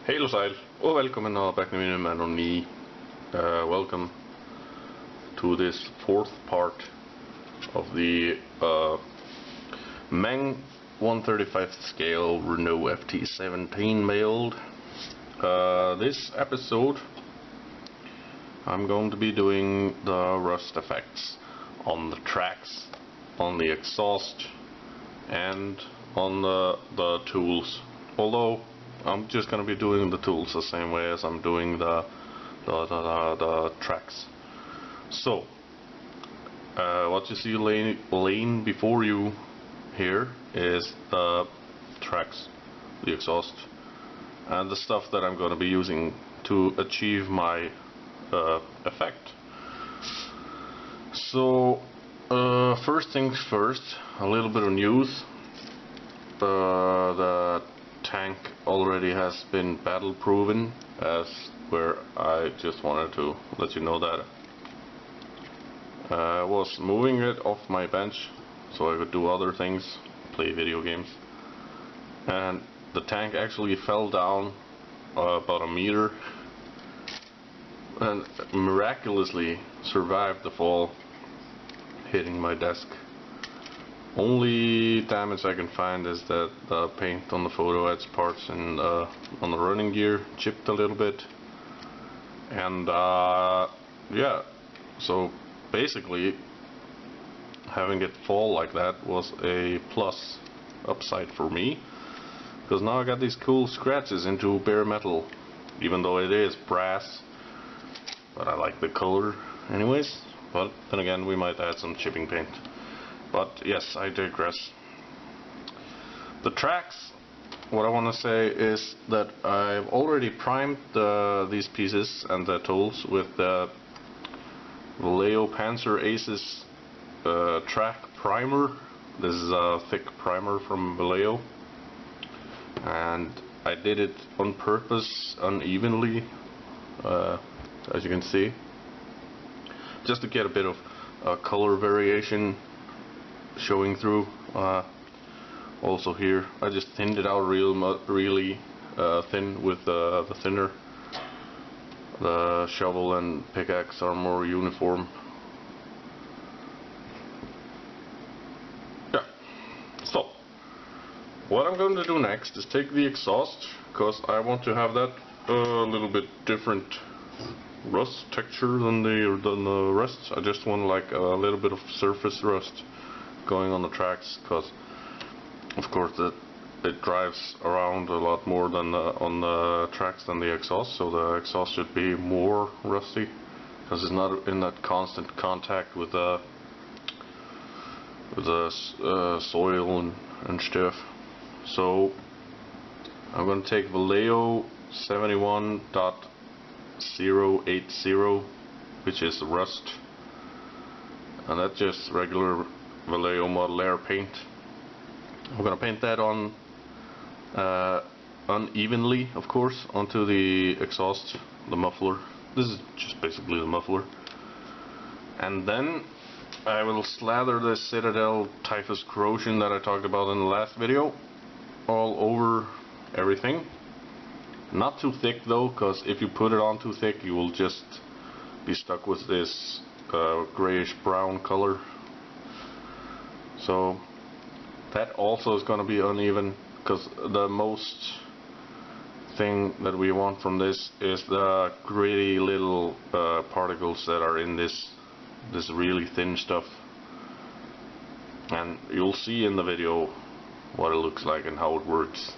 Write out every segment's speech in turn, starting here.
Hej och sæl, og velkommen og back mine men og ni. Welcome to this fourth part of the Meng 1/35 scale Renault FT-17 build. This episode I'm going to be doing the rust effects on the tracks, on the exhaust, and on the tools. Although I'm just going to be doing the tools the same way as I'm doing the tracks. So, what you see laying before you here is the tracks, the exhaust, and the stuff that I'm going to be using to achieve my effect. So, first things first, a little bit of news. The tank already has been battle proven, as where I just wanted to let you know that I was moving it off my bench so I could do other things, play video games, and the tank actually fell down about a meter and miraculously survived the fall, hitting my desk. Only damage I can find is that the paint on the photo edge parts and on the running gear chipped a little bit, and yeah, so basically having it fall like that was a plus upside for me, because now I got these cool scratches into bare metal, even though it is brass, but I like the color anyways. But then again, we might add some chipping paint. But yes, I digress. The tracks, what I want to say is that I've already primed these pieces and the tools with the Vallejo Panzer Aces track primer. This is a thick primer from Vallejo, and I did it on purpose unevenly, as you can see, just to get a bit of color variation showing through. Also here I just thinned it out really thin with the thinner. The shovel and pickaxe are more uniform. Yeah. So what I'm going to do next is take the exhaust, because I want to have that a little bit different rust texture than the rest. I just want like a little bit of surface rust going on the tracks, because of course it drives around a lot more than on the tracks than the exhaust, so the exhaust should be more rusty because it's not in that constant contact with the soil and stuff. So I'm going to take Vallejo 71.080, which is rust, and that's just regular Vallejo Model Air paint. I'm going to paint that on unevenly, of course, onto the exhaust, the muffler. This is just basically the muffler. And then I will slather the Citadel Typhus Corrosion that I talked about in the last video all over everything. Not too thick though, because if you put it on too thick you will just be stuck with this grayish brown color. So that also is going to be uneven, because the most thing that we want from this is the gritty little particles that are in this really thin stuff, and you'll see in the video what it looks like and how it works.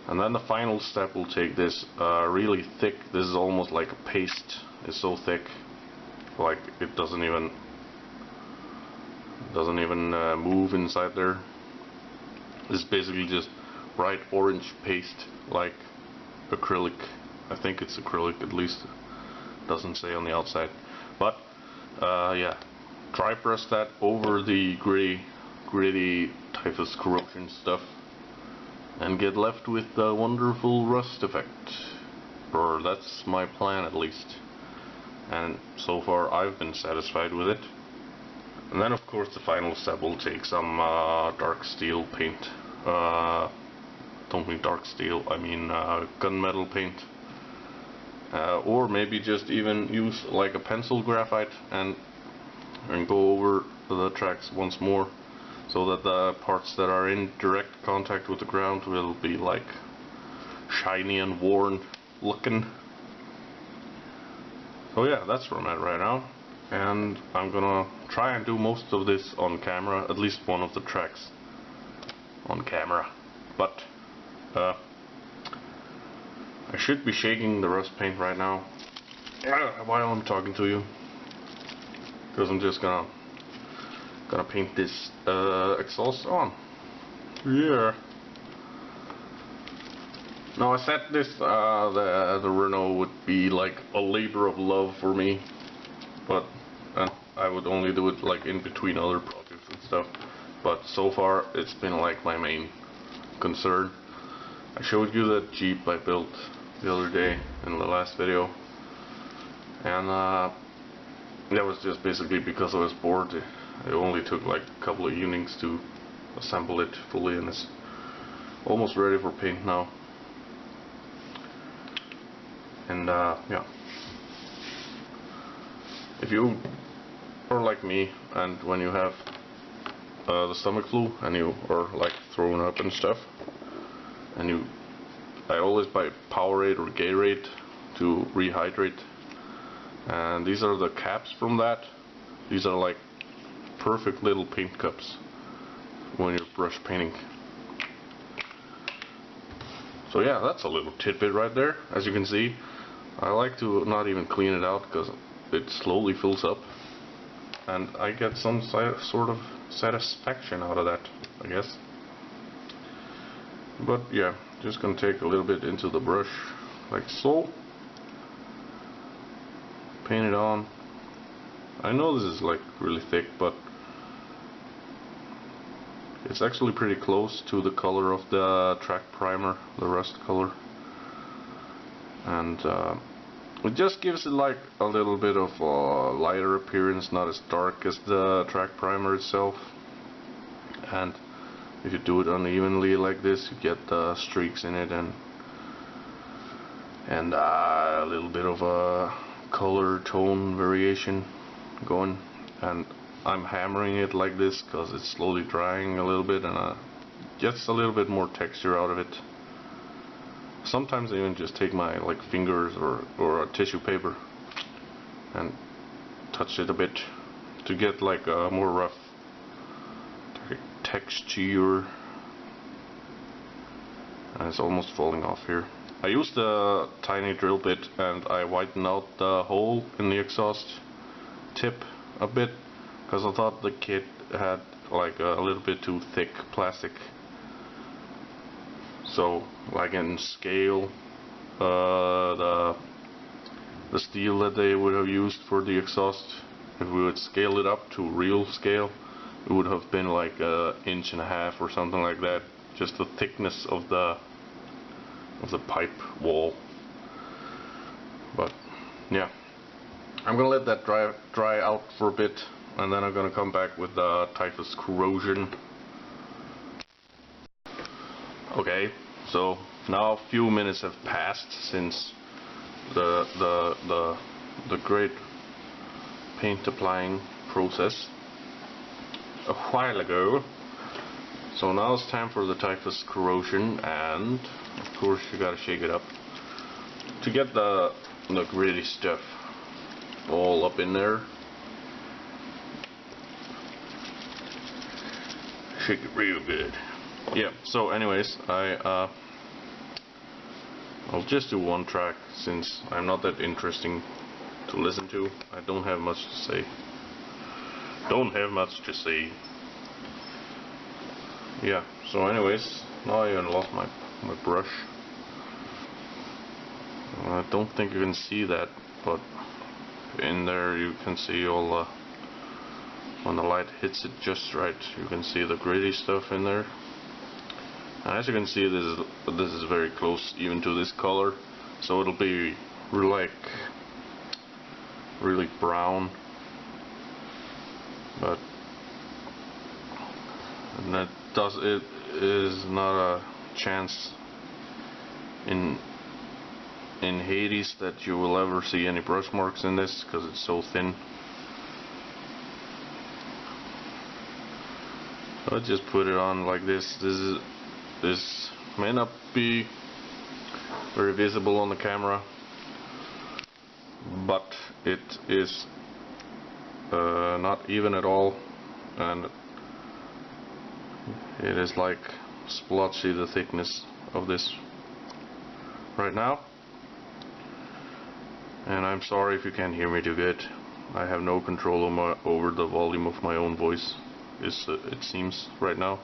And then the final step will take this really thick, this is almost like a paste, it's so thick like it doesn't even move inside there. This is basically just bright orange paste, like acrylic. I think it's acrylic, at least it doesn't say on the outside. But yeah, dry brush that over the gritty Typhus Corrosion stuff and get left with the wonderful rust effect. Or that's my plan, at least, and so far I've been satisfied with it. And then of course the final step will take some dark steel paint, the don't mean dark steel, I mean gunmetal paint. Or maybe just even use like a pencil graphite and go over the tracks once more, so that the parts that are in direct contact with the ground will be like shiny and worn looking. So yeah, that's where I'm at right now, and I'm gonna try and do most of this on camera, at least one of the tracks on camera. But I should be shaking the rust paint right now while I'm talking to you, because I'm just gonna paint this exhaust on. Yeah. Now I said this the Renault would be like a labor of love for me, but I would only do it like in between other projects and stuff. But so far it's been like my main concern. I showed you that Jeep I built the other day in the last video, and that was just basically because I was bored. It only took like a couple of evenings to assemble it fully, and it's almost ready for paint now. And yeah, if you are like me, and when you have the stomach flu and you are like throwing up and stuff, and I always buy Powerade or Gatorade to rehydrate, and these are the caps from that. These are like perfect little paint cups when you're brush painting. So yeah, that's a little tidbit right there. As you can see, I like to not even clean it out because it slowly fills up, and I get some sort of satisfaction out of that, I guess. But yeah, just gonna take a little bit into the brush like so, paint it on. I know this is like really thick, but it's actually pretty close to the color of the track primer, the rust color, and it just gives it like a little bit of a lighter appearance, not as dark as the track primer itself. And if you do it unevenly like this, you get the streaks in it, and a little bit of a color tone variation going. And I'm hammering it like this because it's slowly drying a little bit, and gets a little bit more texture out of it. Sometimes I even just take my like fingers or a tissue paper and touch it a bit to get like a more rough texture. And it's almost falling off here. I used a tiny drill bit and I widened out the hole in the exhaust tip a bit, because I thought the kit had like a little bit too thick plastic. So like in scale, the steel that they would have used for the exhaust, if we would scale it up to real scale, it would have been like 1.5 inches or something like that, just the thickness of the pipe wall. But yeah, I'm gonna let that dry out for a bit, and then I'm gonna come back with the typhus corrosion. Okay, so now a few minutes have passed since the great paint applying process a while ago. So now it's time for the typhus corrosion, and of course you gotta shake it up to get the gritty stuff all up in there. Shake it real good. Yeah, so anyways, I'll just do one track since I'm not that interesting to listen to. I don't have much to say. Yeah, so anyways, now I even lost my brush. I don't think you can see that, but in there you can see all the, when the light hits it just right, you can see the gritty stuff in there. And as you can see, this is very close even to this color, so it'll be like really brown. But it is not a chance in Hades that you will ever see any brush marks in this, because it's so thin. I just put it on like this. This may not be very visible on the camera, but it is not even at all, and it is like splotchy, the thickness of this right now. And I'm sorry if you can't hear me too good. I have no control over the volume of my own voice, it seems right now.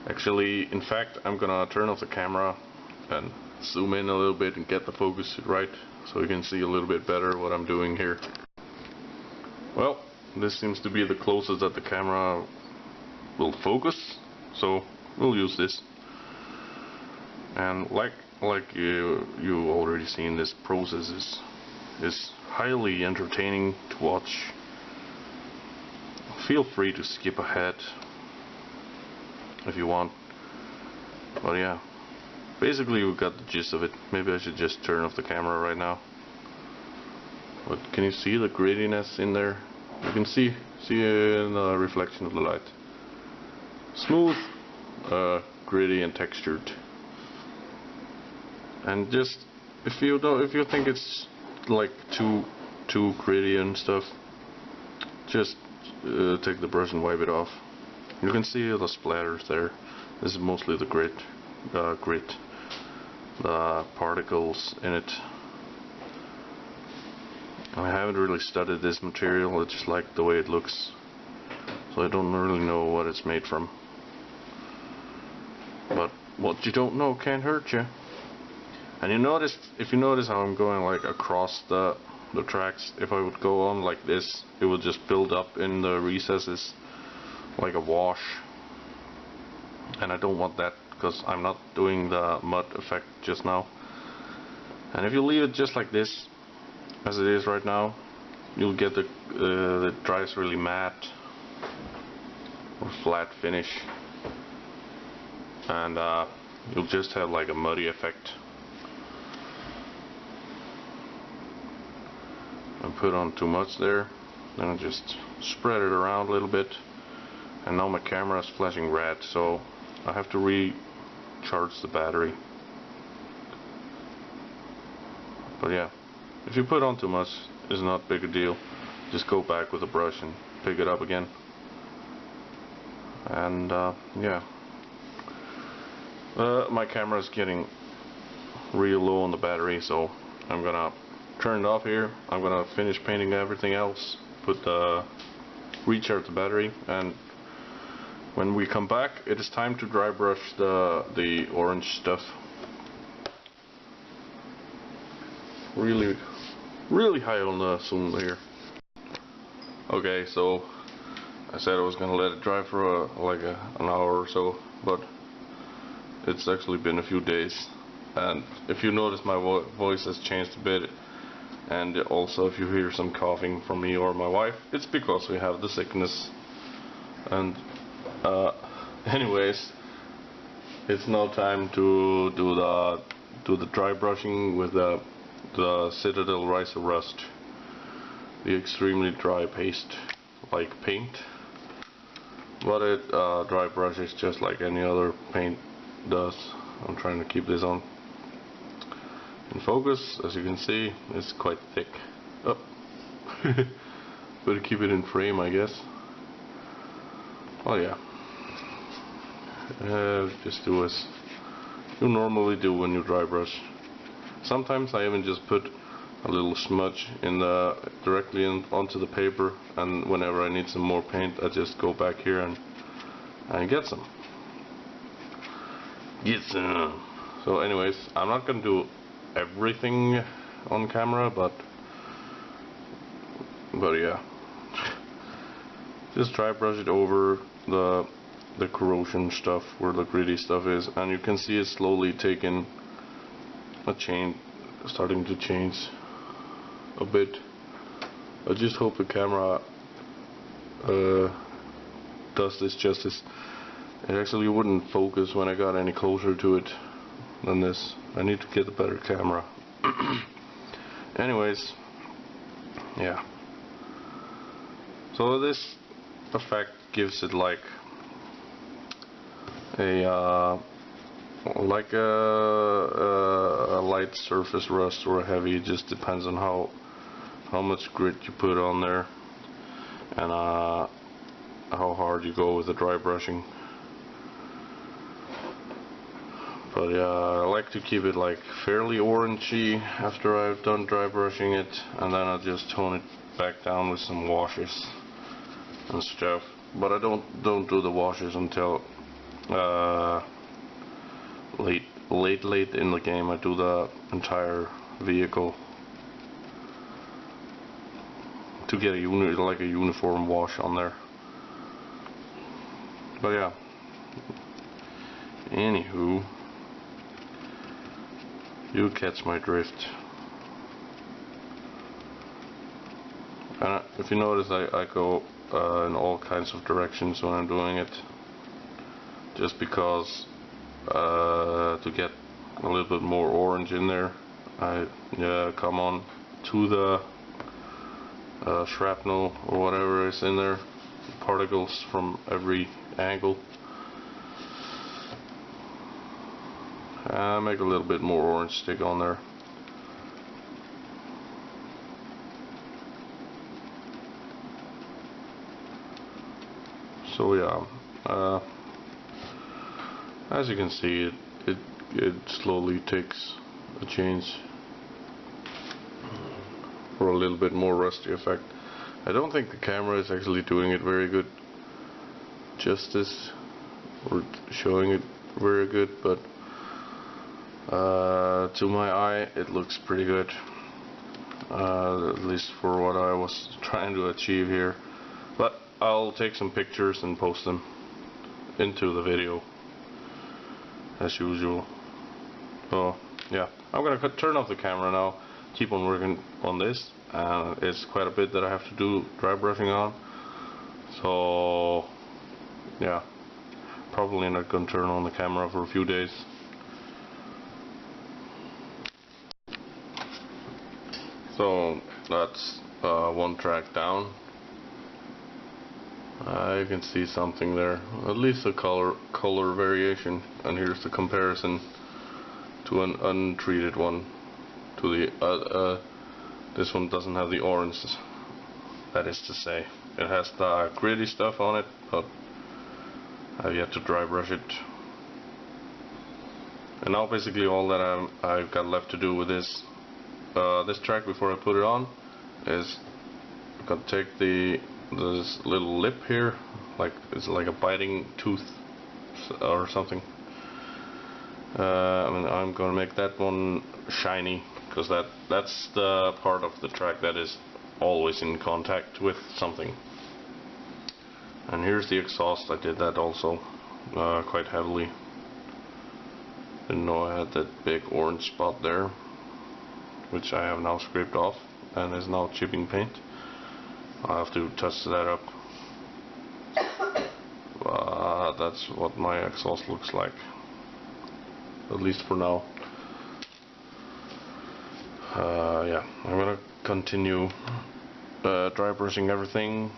Actually, in fact, I'm gonna turn off the camera and zoom in a little bit and get the focus right, so you can see a little bit better what I'm doing here. Well, this seems to be the closest that the camera will focus, so we'll use this. And like you already seen, this process is highly entertaining to watch. Feel free to skip ahead if you want, but yeah, basically we got the gist of it. Maybe I should just turn off the camera right now. But can you see the grittiness in there? You can see in the reflection of the light. Smooth, gritty and textured. And just if you think it's like too gritty and stuff, just take the brush and wipe it off. You can see the splatters there. This is mostly the grit, the particles in it. I haven't really studied this material. I just like the way it looks, so I don't really know what it's made from. But what you don't know can't hurt you. And if you notice how I'm going like across the tracks, if I would go on like this, it would just build up in the recesses like a wash, and I don't want that, because I'm not doing the mud effect just now. And if you leave it just like this as it is right now, you'll get it dries really matte or flat finish, and you'll just have like a muddy effect. I put on too much there, then I just spread it around a little bit, and now my camera is flashing red, so I have to recharge the battery. But yeah, if you put on too much, it's not big a deal. Just go back with a brush and pick it up again. And yeah, my camera is getting real low on the battery, so I'm gonna turn it off here. I'm gonna finish painting everything else, recharge the battery, and when we come back, it is time to dry brush the orange stuff. Really high on the zoom here. Okay, so I said I was gonna let it dry for an hour or so, but it's actually been a few days. And if you notice, my voice has changed a bit. And also, if you hear some coughing from me or my wife, it's because we have the sickness. And anyways, it's now time to do the dry brushing with the Citadel Riser Rust, the extremely dry paste like paint. But it dry brushes just like any other paint does. I'm trying to keep this on in focus. As you can see, it's quite thick. Oh. Better keep it in frame, I guess. Oh yeah. Just do as you normally do when you dry brush. Sometimes I even just put a little smudge directly onto the paper, and whenever I need some more paint, I just go back here and get some. So anyways, I'm not gonna do everything on camera, but yeah, just dry brush it over the corrosion stuff where the gritty stuff is, and you can see it slowly taking starting to change a bit. I just hope the camera does this justice. It actually wouldn't focus when I got any closer to it, than this. I need to get a better camera. Anyways, yeah. So this effect gives it like a light surface rust or a heavy. It just depends on how much grit you put on there and how hard you go with the dry brushing. But yeah, I like to keep it like fairly orangey after I've done dry brushing it, and then I just tone it back down with some washes and stuff. But I don't do the washes until late in the game. I do the entire vehicle to get a uniform wash on there. But yeah, anywho, you catch my drift. And if you notice, I go in all kinds of directions when I'm doing it, just because to get a little bit more orange in there, I come on to the shrapnel or whatever is in there, particles from every angle. Make a little bit more orange stick on there. So yeah, as you can see, it slowly takes a change for a little bit more rusty effect. I don't think the camera is actually doing it very good justice or showing it very good, but to my eye it looks pretty good, at least for what I was trying to achieve here. But I'll take some pictures and post them into the video as usual. So yeah, I'm gonna turn off the camera now, keep on working on this. It's quite a bit that I have to do dry brushing on, so yeah, probably not gonna turn on the camera for a few days. So that's one track down. You can see something there, at least a color variation, and here's the comparison to an untreated one. To the this one doesn't have the orange, that is to say. It has the gritty stuff on it, but I've yet to dry brush it. And now basically all that I've got left to do with this track before I put it on is I've got to take this little lip here, like it's like a biting tooth or something. I'm gonna make that one shiny, because that's the part of the track that is always in contact with something. And here's the exhaust. I did that also quite heavily. Didn't know I had that big orange spot there, which I have now scraped off and is now chipping paint. I'll have to touch that up. That's what my exhaust looks like, at least for now. Yeah, I'm gonna continue dry brushing everything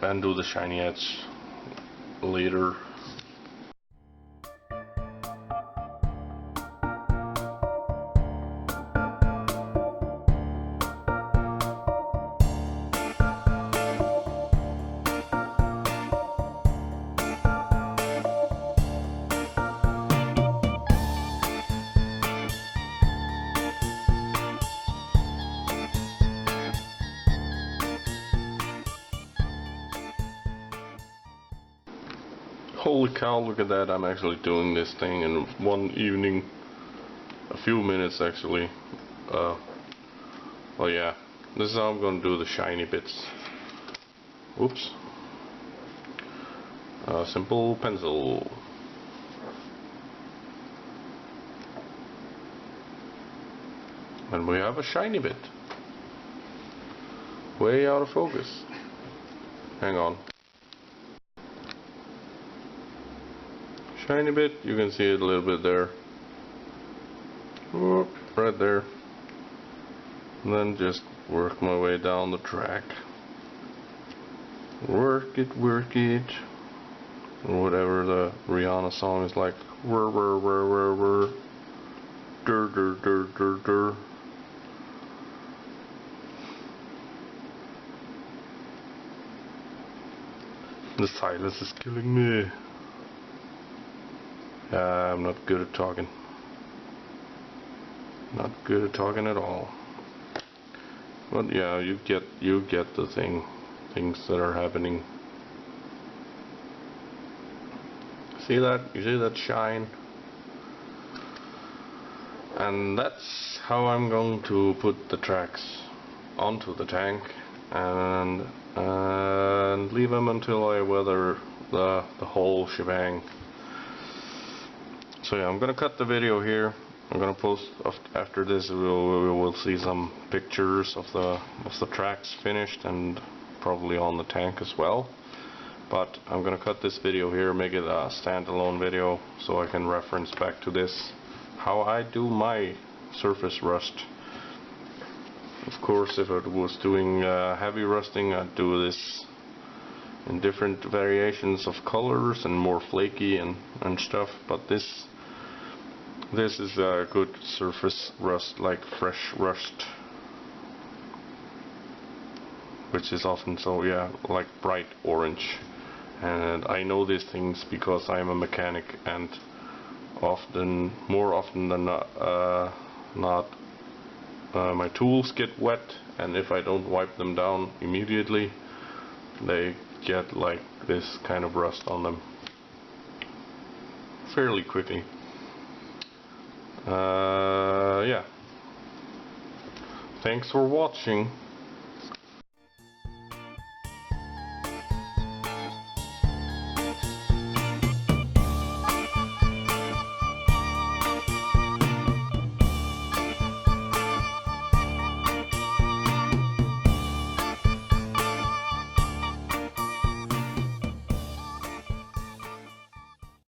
and do the shiny edge later. Holy cow, look at that, I'm actually doing this thing in one evening. A few minutes actually. Well yeah, this is how I'm going to do the shiny bits. Oops. Simple pencil. And we have a shiny bit. Way out of focus. Hang on. tiny bit. You can see it a little bit there. Whoop, right there. And then just work my way down the track. Work it, or whatever the Rihanna song is like. Whir, whir, whir, whir, whir. Dur, dur, dur, dur, dur. The silence is killing me. I'm not good at talking. Not good at talking at all. But yeah, you get the things that are happening. See that? You see that shine? And that's how I'm going to put the tracks onto the tank and leave them until I weather the whole shebang. So yeah, I'm gonna cut the video here. I'm gonna post after this. We'll see some pictures of the tracks finished and probably on the tank as well. But I'm gonna cut this video here, make it a standalone video, so I can reference back to this how I do my surface rust. Of course, if I was doing heavy rusting, I'd do this in different variations of colors and more flaky and stuff. But this is a good surface rust, like fresh rust, which is often so, yeah, like bright orange. And I know these things because I'm a mechanic, and more often than not, my tools get wet, and if I don't wipe them down immediately, they get like this kind of rust on them fairly quickly. Yeah. Thanks for watching.